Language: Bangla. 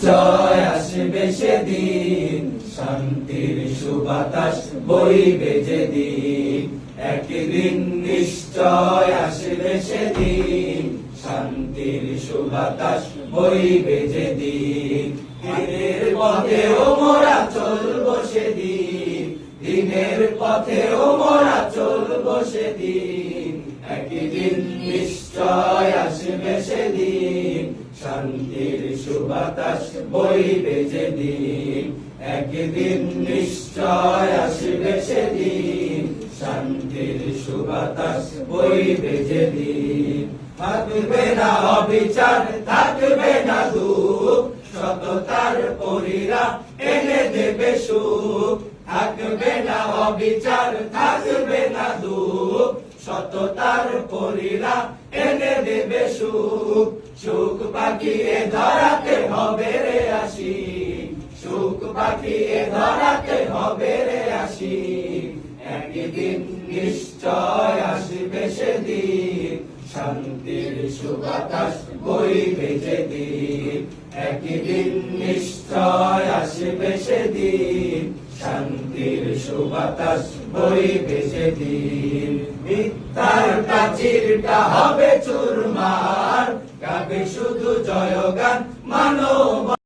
নিশ্চয় আসবে সেদিন, শান্তির সুবাতাস বইবে যেদিন। একদিন নিশ্চয় আসবে সেদিন, শান্তির সুবাতাস বইবে যেদিন। দিনের পথেও মোরা চলবো সেদিন, দিনের পথেও মোরা চলবো সেদিন। একদিন নিশ্চয় আসবে সেদিন, শান্তির সুবাতাস বইবে যেদিন। একদিন নিশ্চয় আসবে সেদিন, শান্তির সুবাতাস বইবে যেদিন। থাকবে না অবিচার, থাকবে না দুঃখ, সততার পরীরা এনে দেবে সুখ। থাকবে না অবিচার, থাকবে না দুঃখ, সততার পরীরা এনে দেবে সুখ। সুখ পাখি এ ধরাতে হবে রে আসি, সুখ পাখি এ ধরাতে হবে রে আসি। একদিন নিশ্চয় আসবে সেদিন, শান্তির সুবাতাস বইবে যেদিন। একদিন নিশ্চয় আসবে সেদিন, শান্তির সুবাতাস বইবে যেদিন। মিথ্যার প্রাচীরটা হবে চুরমার, গাবে শুধু জয়গান